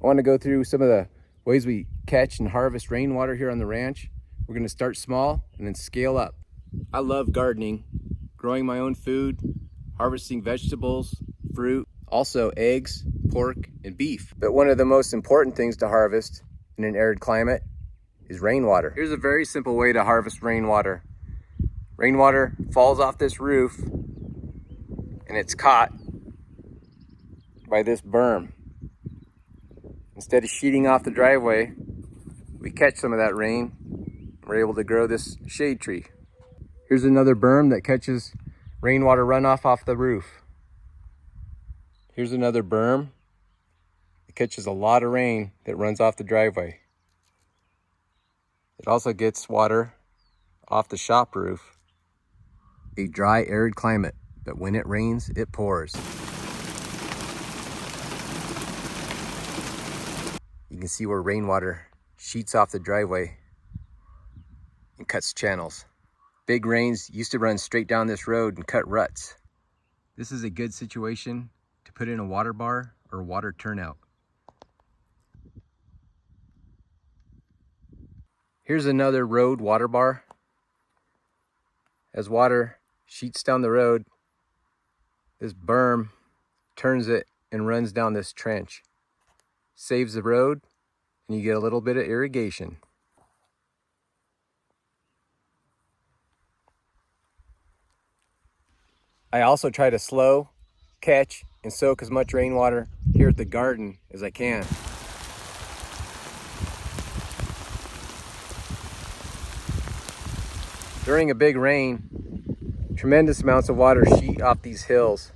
I want to go through some of the ways we catch and harvest rainwater here on the ranch. We're going to start small and then scale up. I love gardening, growing my own food, harvesting vegetables, fruit, also eggs, pork, and beef. But one of the most important things to harvest in an arid climate is rainwater. Here's a very simple way to harvest rainwater. Rainwater falls off this roof and it's caught by this berm. Instead of sheeting off the driveway, we catch some of that rain. We're able to grow this shade tree. Here's another berm that catches rainwater runoff off the roof. Here's another berm that catches a lot of rain that runs off the driveway. It also gets water off the shop roof. A dry, arid climate, but when it rains, it pours. You can see where rainwater sheets off the driveway and cuts channels. Big rains used to run straight down this road and cut ruts. This is a good situation to put in a water bar or water turnout. Here's another road water bar. As water sheets down the road, this berm turns it and runs down this trench. Saves the road, and you get a little bit of irrigation. I also try to slow, catch, and soak as much rainwater here at the garden as I can. During a big rain, tremendous amounts of water sheet off these hills.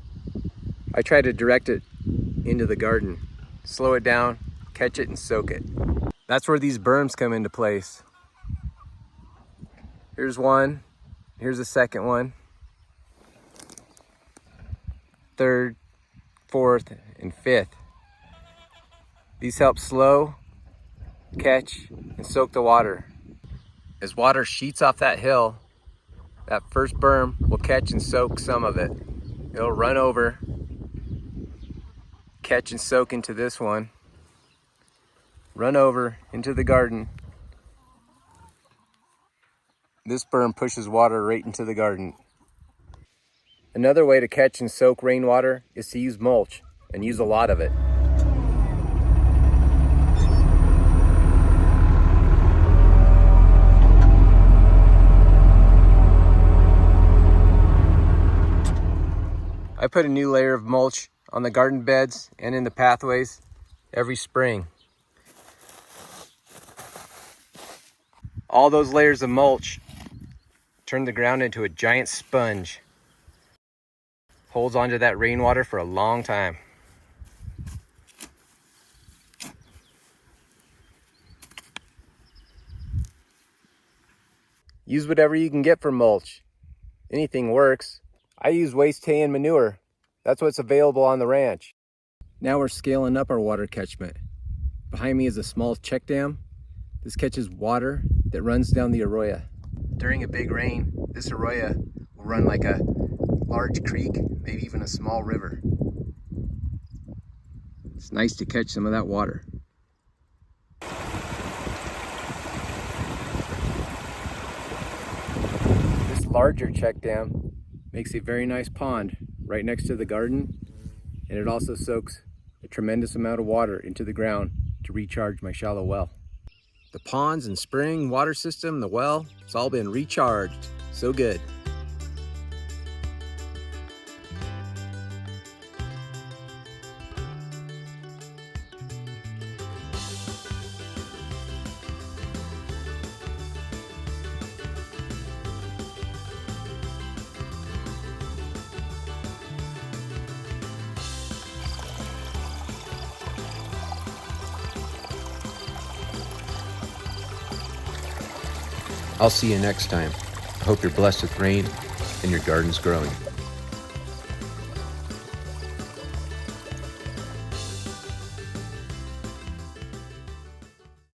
I try to direct it into the garden. Slow it down, catch it, and soak it. That's where these berms come into place. Here's one, here's the second one. Third, fourth, and fifth. These help slow, catch, and soak the water. As water sheets off that hill, that first berm will catch and soak some of it. It'll run over, catch and soak into this one, run over into the garden. This berm pushes water right into the garden. Another way to catch and soak rainwater is to use mulch, and use a lot of it. I put a new layer of mulch on the garden beds and in the pathways every spring. All those layers of mulch turn the ground into a giant sponge. Holds onto that rainwater for a long time. Use whatever you can get for mulch. Anything works. I use waste hay and manure. That's what's available on the ranch. Now we're scaling up our water catchment. Behind me is a small check dam. This catches water that runs down the arroyo. During a big rain, this arroyo will run like a large creek, maybe even a small river. It's nice to catch some of that water. This larger check dam makes a very nice pond right next to the garden, and it also soaks a tremendous amount of water into the ground to recharge my shallow well. The ponds and spring water system, the well, it's all been recharged. So good. I'll see you next time. I hope you're blessed with rain and your garden's growing.